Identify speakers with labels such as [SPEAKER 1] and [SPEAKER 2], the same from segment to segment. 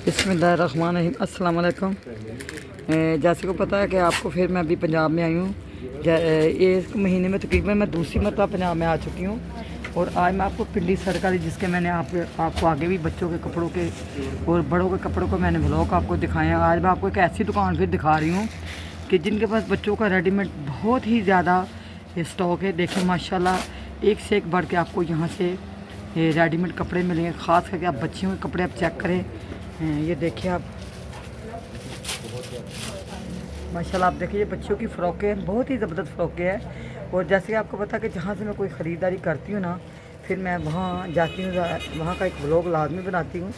[SPEAKER 1] बिस्मिल्लाहिर्रहमानिर्रहीम। अस्सलाम वालेकुम। जैसे को पता है कि आपको फिर मैं अभी पंजाब में आई हूँ। एक महीने में तकरीबन मैं दूसरी मरतबा पंजाब में आ चुकी हूँ। और आज मैं आपको पिंडी सड़क वाली जिसके मैंने आपको आगे भी बच्चों के कपड़ों के और बड़ों के कपड़ों को मैंने व्लॉग आपको दिखाए हैं। आज मैं आपको एक ऐसी दुकान फिर दिखा रही हूँ कि जिनके पास बच्चों का रेडीमेड बहुत ही ज़्यादा स्टॉक है। देखिए माशाल्लाह एक से एक बढ़ के आपको यहाँ से रेडीमेड कपड़े मिलेंगे। ख़ास करके आप बच्चियों के कपड़े आप चेक करें। ये देखिए आप माशाल्लाह, आप देखिए ये बच्चों की फ़्रॉकें बहुत ही ज़बरदस्त फ़्रॉकें हैं। और जैसे कि आपको पता है कि जहाँ से मैं कोई ख़रीदारी करती हूँ ना, फिर मैं वहाँ जाती हूँ, वहाँ का एक व्लॉग लाजमी बनाती हूँ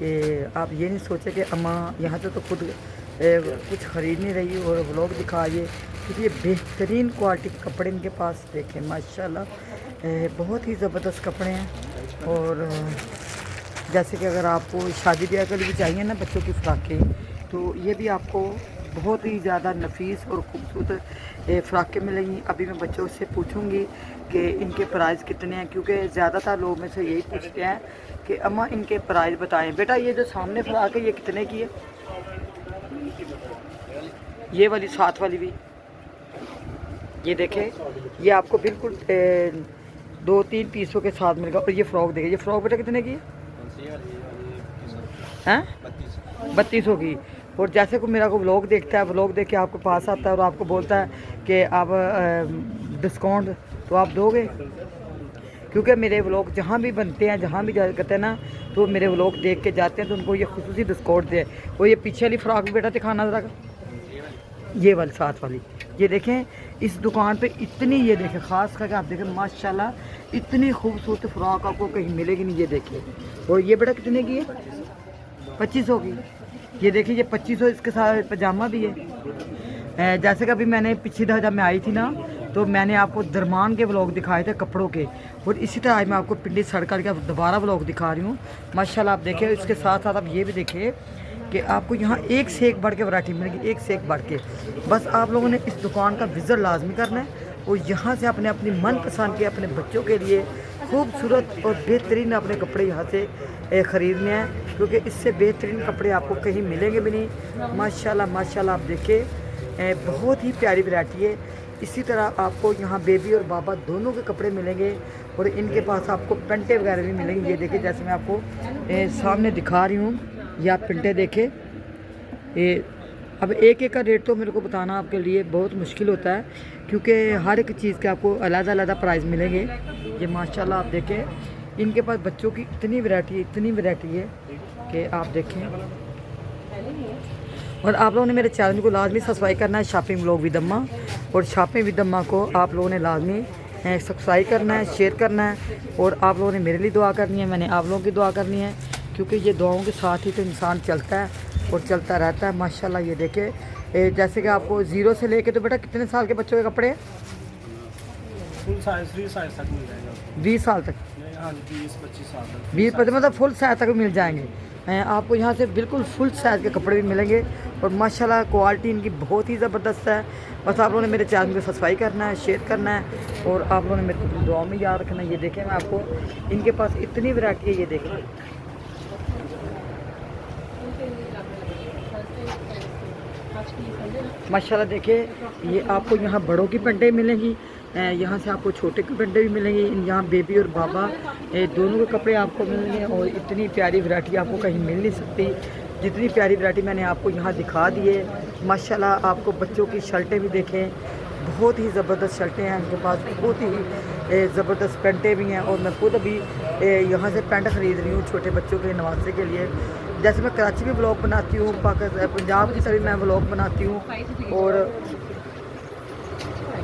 [SPEAKER 1] कि आप ये नहीं सोचे कि अम्मा यहाँ से तो खुद कुछ ख़रीद नहीं रही और व्लॉग दिखाइए, क्योंकि ये बेहतरीन क्वालिटी के कपड़े इनके पास देखें माशाल्लाह बहुत ही ज़बरदस्त कपड़े हैं। और जैसे कि अगर आपको शादी ब्याह के लिए भी चाहिए ना बच्चों की फ़्राकें, तो ये भी आपको बहुत ही ज़्यादा नफीस और ख़ूबसूरत फ़्राकें मिलेंगी। अभी मैं बच्चों से पूछूंगी कि इनके प्राइस कितने हैं, क्योंकि ज़्यादातर लोग में से यही पूछते हैं कि अम्मा इनके प्राइस बताएं। बेटा ये जो सामने फ़्राक है ये कितने की है? ये वाली साथ वाली भी ये देखें, ये आपको बिल्कुल 2-3 पीसों के साथ मिलेगा। और ये फ़्रॉक देखिए, ये फ़्रॉक बेटा कितने की है? 3200 की। और जैसे को मेरा को व्लॉग देखता है, व्लॉग देख के आपके पास आता है और आपको बोलता है कि आप डिस्काउंट तो आप दोगे, क्योंकि मेरे व्लॉग जहाँ भी बनते हैं, जहाँ भी करते हैं ना, तो मेरे व्लॉग देख के जाते हैं तो उनको ये खुसूसी डिस्काउंट दे। और ये पीछे वाली फ़्रॉक भी बेटा दिखाना ज़रा, ये वाली साथ वाली ये देखें। इस दुकान पे इतनी, ये देखें ख़ास करके आप देखें माशाल्लाह इतनी खूबसूरत फ़्रॉक आपको कहीं मिलेगी नहीं। ये देखिए, और ये बेटा कितने की है? 2500 की। ये देखिए ये 2500, इसके साथ पजामा भी है। जैसे कि अभी मैंने पिछली दफ़ा जब मैं आई थी ना, तो मैंने आपको दरमान के व्लॉग दिखाए थे कपड़ों के, और इसी तरह आज मैं आपको पिंडी सड़क का दोबारा व्लॉग दिखा रही हूँ। माशाल्लाह आप देखिए, इसके साथ साथ आप ये भी देखिए कि आपको यहाँ एक से एक बढ़ के वैरायटी मिलेगी, एक से एक बढ़ के। बस आप लोगों ने इस दुकान का विज़िट लाजमी करना है और यहाँ से अपने अपनी मनपसंद के अपने बच्चों के लिए खूबसूरत और बेहतरीन अपने कपड़े यहाँ से ख़रीदने हैं, क्योंकि इससे बेहतरीन कपड़े आपको कहीं मिलेंगे भी नहीं। माशाल्लाह माशाल्लाह आप देखिए बहुत ही प्यारी वैरायटी है। इसी तरह आपको यहाँ बेबी और बाबा दोनों के कपड़े मिलेंगे और इनके पास आपको पेंटे वगैरह भी मिलेंगे। ये देखिए जैसे मैं आपको सामने दिखा रही हूँ, ये आप पेंटे देखें। ये अब एक एक का रेट तो मेरे को बताना आपके लिए बहुत मुश्किल होता है, क्योंकि हर एक चीज़ के आपको अलग-अलग प्राइस मिलेंगे। ये माशाल्लाह आप देखें इनके पास बच्चों की इतनी वैरायटी है कि आप देखें। और आप लोगों ने मेरे चैनल को लाजमी सब्सक्राइब करना है, शॉपिंग व्लॉग विद अम्मा। और शॉपिंग विद अम्मा को आप लोगों ने लाजमी सब्सक्राइब करना है, शेयर करना है। और आप लोगों ने मेरे लिए दुआ करनी है, मैंने आप लोगों की दुआ करनी है, क्योंकि ये दुआओं के साथ ही तो इंसान चलता है और चलता रहता है। माशाल्लाह ये देखें जैसे कि आपको 0 से लेके तो बेटा कितने साल के बच्चों के कपड़े हैं?
[SPEAKER 2] फुल साइज 20 साइज तक मिल जाएगा।
[SPEAKER 1] 20 साल तक?
[SPEAKER 2] हाँ 20-25 साल तक।
[SPEAKER 1] 20-25 मतलब फुल साइज तक मिल जाएंगे। आपको यहाँ से बिल्कुल फुल साइज़ के कपड़े भी मिलेंगे। और माशाल्लाह क्वालिटी इनकी बहुत ही ज़बरदस्त है। बस आप लोगों ने मेरे चैनल को सब्सक्राइब करना है, शेयर करना है, और आप लोगों ने मेरे को दुआ में याद रखना है। ये देखें मैं आपको इनके पास इतनी वैरायटी है, ये देखें माशाल्लाह। देखिए ये आपको यहाँ बड़ों की पेंटें मिलेंगी, यहाँ से आपको छोटे के पेंटें भी मिलेंगी। यहाँ बेबी और बाबा दोनों के कपड़े आपको मिलेंगे। और इतनी प्यारी वैरायटी आपको कहीं मिल नहीं सकती जितनी प्यारी वैरायटी मैंने आपको यहाँ दिखा दी है। माशाल्लाह आपको बच्चों की शर्टें भी देखें, बहुत ही ज़बरदस्त शर्टें हैं इनके पास, बहुत ही ज़बरदस्त पेंटें भी हैं। और मैं खुद अभी यहाँ से पेंट ख़रीद रही हूँ छोटे बच्चों के नवासे के लिए। जैसे मैं कराची में व्लॉग बनाती हूँ, पंजाब की तरह मैं व्लॉग बनाती हूँ। और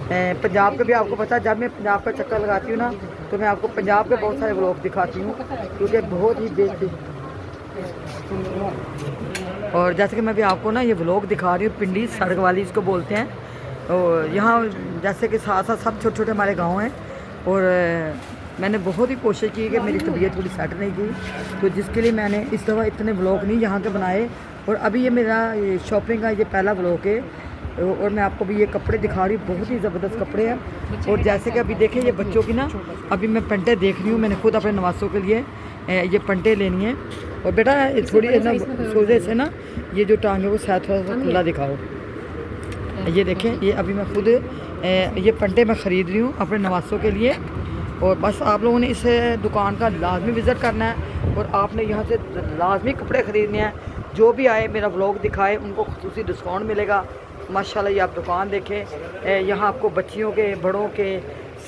[SPEAKER 1] पंजाब का भी आपको पता है, जब मैं पंजाब का चक्कर लगाती हूँ ना, तो मैं आपको पंजाब के बहुत सारे व्लॉग दिखाती हूँ, क्योंकि बहुत ही बेहतरीन। और जैसे कि मैं भी आपको ना ये व्लॉग दिखा रही हूँ, पिंडी सड़क वाली इसको बोलते हैं। और यहाँ जैसे कि साथ साथ सब छोटे छोटे हमारे गाँव हैं। और मैंने बहुत ही कोशिश की कि मेरी तबीयत थोड़ी सेट नहीं की, तो जिसके लिए मैंने इस दफ़ा इतने व्लॉग नहीं यहाँ के बनाए। और अभी ये मेरा शॉपिंग का ये पहला व्लॉग है। और मैं आपको भी ये कपड़े दिखा रही हूँ, बहुत ही ज़बरदस्त कपड़े हैं। और जैसे कि अभी देखें ये बच्चों की ना, अभी मैं पेंटें देख रही हूँ, मैंने खुद अपने नवासों के लिए ये पेंटें लेनी है। और बेटा थोड़ी है ना सोजे से ना ये जो टांग है वो शायद थोड़ा सा खुला दिखाओ। ये देखें, ये अभी मैं खुद ये पंटे मैं ख़रीद रही हूँ अपने नवासों के लिए। और बस आप लोगों ने इस दुकान का लाजमी विज़िट करना है और आपने यहाँ से लाजमी कपड़े ख़रीदने हैं। जो भी आए मेरा व्लॉग दिखाए उनको खुसूसी डिस्काउंट मिलेगा। माशाल्लाह ये आप दुकान देखें, यहाँ आपको बच्चियों के, बड़ों के,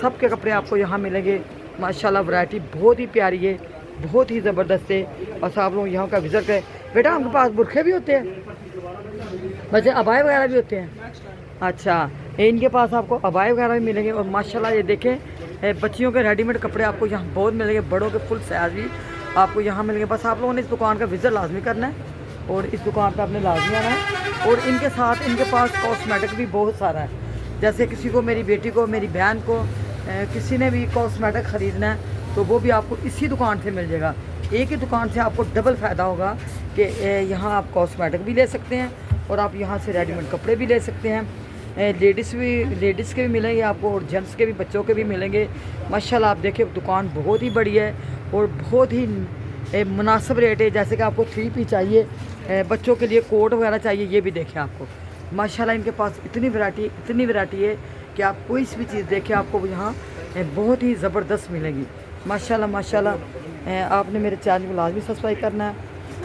[SPEAKER 1] सब के कपड़े आपको यहाँ मिलेंगे। माशाल्लाह वैरायटी बहुत ही प्यारी है, बहुत ही ज़बरदस्त है। बस आप लोग यहाँ का विज़िट करें। बेटा आपके पास बुरखे भी होते हैं, वैसे अबाए वगैरह भी होते हैं? अच्छा, इनके पास आपको अबाए वगैरह भी मिलेंगे। और माशाल्लाह ये देखें, बच्चियों के रेडीमेड कपड़े आपको यहाँ बहुत मिलेंगे, बड़ों के फुल साइज भी आपको यहाँ मिलेंगे। बस आप लोगों ने इस दुकान का विज़िट लाजमी करना है और इस दुकान पर आपने लाजमी आना है। और इनके साथ इनके पास कॉस्मेटिक भी बहुत सारा है। जैसे किसी को, मेरी बेटी को, मेरी बहन को, किसी ने भी कॉस्मेटिक ख़रीदना है तो वो भी आपको इसी दुकान से मिल जाएगा। एक ही दुकान से आपको डबल फ़ायदा होगा कि यहाँ आप कॉस्मेटिक भी ले सकते हैं और आप यहाँ से रेडीमेड कपड़े भी ले सकते हैं। लेडीज़ के भी मिलेंगे आपको और जेंट्स के भी, बच्चों के भी मिलेंगे। माशाल्लाह आप देखिए दुकान बहुत ही बड़ी है और बहुत ही मुनासिब रेट है। जैसे कि आपको 3 पीस चाहिए, बच्चों के लिए कोट वगैरह चाहिए, ये भी देखें आपको। माशाल्लाह इनके पास इतनी वैरायटी है कि आप कोई भी चीज़ देखें आपको यहाँ बहुत ही ज़बरदस्त मिलेगी। माशाल्लाह आपने मेरे चैनल को लाजमी सब्सक्राइब करना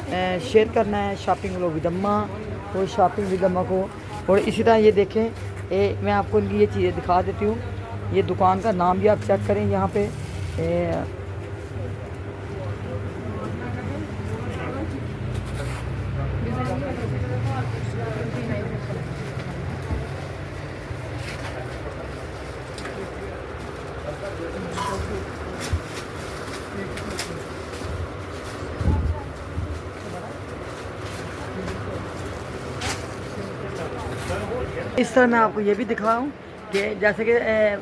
[SPEAKER 1] है, शेयर करना है। शॉपिंग विद अम्मा और शॉपिंग विद अम्मा को। और इसी तरह ये देखें, मैं आपको इनकी ये चीज़ें दिखा देती हूँ। ये दुकान का नाम भी आप चेक करें यहाँ पे। इस तरह मैं आपको ये भी दिखाऊं कि जैसे कि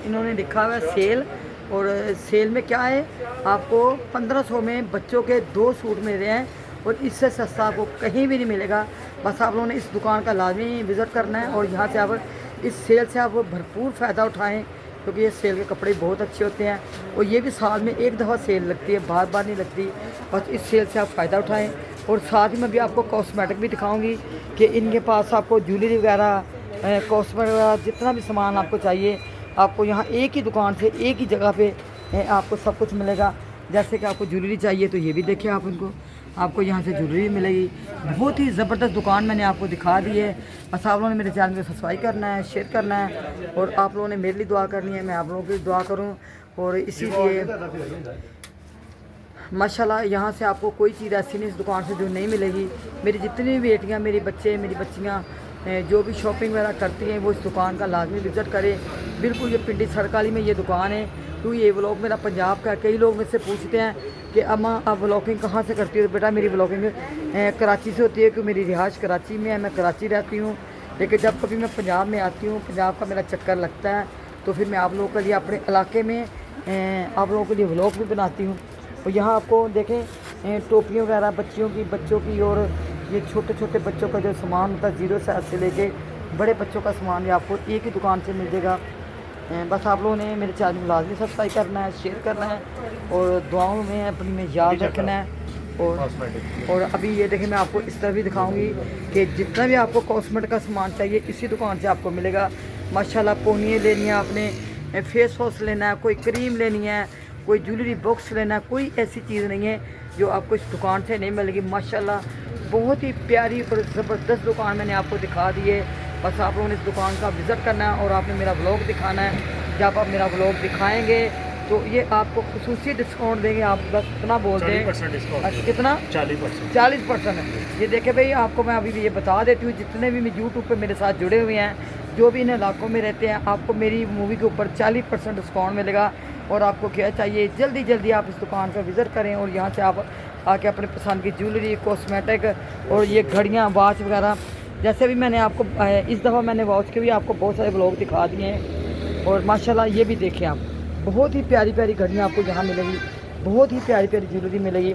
[SPEAKER 1] इन्होंने लिखा हुआ है सेल। और सेल में क्या है, आपको 1500 में बच्चों के 2 सूट मिल रहे हैं और इससे सस्ता आपको कहीं भी नहीं मिलेगा। बस आप लोगों ने इस दुकान का लाजमी विज़िट करना है और यहाँ से आप इस सेल से आप भरपूर फ़ायदा उठाएं, क्योंकि ये सेल के कपड़े बहुत अच्छे होते हैं। और ये भी साल में एक दफ़ा सेल लगती है, बार बार नहीं लगती। बस इस सेल से आप फ़ायदा उठाएँ। और साथ ही मैं भी आपको कॉस्मेटिक भी दिखाऊँगी कि इनके पास आपको ज्वेलरी वगैरह, कॉस्मेटिक वगैरह, जितना भी सामान आपको चाहिए आपको यहाँ एक ही दुकान से, एक ही जगह पे आपको सब कुछ मिलेगा। जैसे कि आपको ज्वेलरी चाहिए तो ये भी देखिए आप इनको, आपको यहाँ से ज्वेलरी मिलेगी। बहुत ही ज़बरदस्त दुकान मैंने आपको दिखा दी है। बस आप लोगों ने मेरे चैनल को सब्सक्राइब करना है, शेयर करना है और आप लोगों ने मेरे लिए दुआ करनी है, मैं आप लोगों की दुआ करूँ। और इसीलिए माशाल्लाह यहाँ से आपको कोई चीज़ ऐसी नहीं इस दुकान से जो नहीं मिलेगी। मेरी जितनी भी बेटियाँ, मेरी बच्चे, मेरी बच्चियाँ जो भी शॉपिंग वगैरह करती हैं वो इस दुकान का लाजमी विज़िट करें। बिल्कुल ये पिंडी सड़काली में ये दुकान है। तो ये व्लॉग मेरा पंजाब का, कई लोग मुझसे पूछते हैं कि अम्मा आप व्लॉगिंग कहाँ से करती हो? तो बेटा मेरी व्लॉगिंग कराची से होती है, क्योंकि मेरी रिहाइश कराची में है, मैं कराची रहती हूँ। लेकिन जब कभी मैं पंजाब में आती हूँ, पंजाब का मेरा चक्कर लगता है, तो फिर मैं आप लोगों के लिए अपने इलाके में आप लोगों के लिए व्लॉग भी बनाती हूँ। और यहाँ आपको देखें टोपियों वगैरह बच्चों की और ये छोटे छोटे बच्चों का जो सामान होता है 0 साइज से लेके बड़े बच्चों का सामान भी आपको एक ही दुकान से मिल जाएगा। बस आप लोगों ने मेरे चैनल को लाजमी सब्सक्राइब करना है, शेयर करना है और दुआओं में अपनी में याद रखना है। और अभी ये देखें, मैं आपको इस तरह भी दिखाऊंगी कि जितना भी आपको कॉस्मेटिक का सामान चाहिए इसी दुकान से आपको मिलेगा। माशाल्लाह पोनियाँ लेनी है आपने, फेस वॉश लेना है, कोई क्रीम लेनी है, कोई ज्वेलरी बॉक्स लेना है, कोई ऐसी चीज़ नहीं है जो आपको इस दुकान से नहीं मिलेगी। माशाल्लाह बहुत ही प्यारी और ज़बरदस्त दुकान मैंने आपको दिखा दी है। बस आप लोगों ने इस दुकान का विज़िट करना है और आपने मेरा व्लॉग दिखाना है। जब आप मेरा व्लॉग दिखाएंगे तो ये आपको खुसूसी डिस्काउंट देंगे। आप बस इतना बोल दें, कितना? 40% है। ये देखे भाई, आपको मैं अभी भी ये बता देती हूँ, जितने भी मैं यूट्यूब पे मेरे साथ जुड़े हुए हैं, जो भी इन इलाकों में रहते हैं, आपको मेरी मूवी के ऊपर 40% डिस्काउंट मिलेगा। और आपको क्या चाहिए, जल्दी जल्दी आप इस दुकान का विज़िट करें और यहाँ से आप आके अपने पसंद की ज्वेलरी, कॉस्मेटिक और ये घड़ियाँ, वॉच वगैरह, जैसे भी मैंने आपको इस दफ़ा मैंने वॉच के भी आपको बहुत सारे ब्लॉग दिखा दिए हैं। और माशाल्लाह ये भी देखें आप, बहुत ही प्यारी प्यारी घड़ियाँ आपको यहाँ मिलेगी, बहुत ही प्यारी प्यारी ज्वेलरी मिलेगी।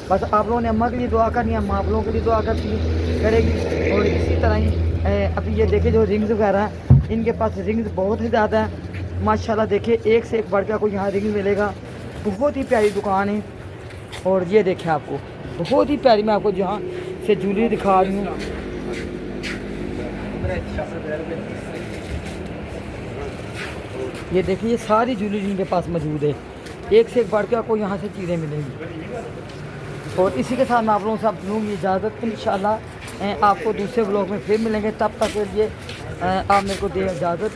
[SPEAKER 1] बस आप लोगों ने अम्मा के लिए दुआ करनी है, अम्मा आप लोगों के लिए दुआ करेगी। और इसी तरह ही अभी ये देखें जो रिंग्स वगैरह हैं, इनके पास रिंग्स बहुत ही ज़्यादा हैं। माशाल्लाह देखिए, एक से एक बढ़ के आपको यहाँ रिंग मिलेगा। बहुत ही प्यारी दुकान है। और ये देखें आपको बहुत ही प्यारी मैं आपको जहाँ से ज्वेलरी दिखा रही हूँ। ये देखिए, ये सारी ज्वेलरी इनके पास मौजूद है, एक से एक बढ़ के आपको यहाँ से चीज़ें मिलेंगी। और इसी के साथ मैं आप लोगों से आप लूँगी इजाज़त। इंशाल्लाह आपको दूसरे ब्लॉग में फिर मिलेंगे, तब तक के लिए आप मेरे को दें इजाज़त।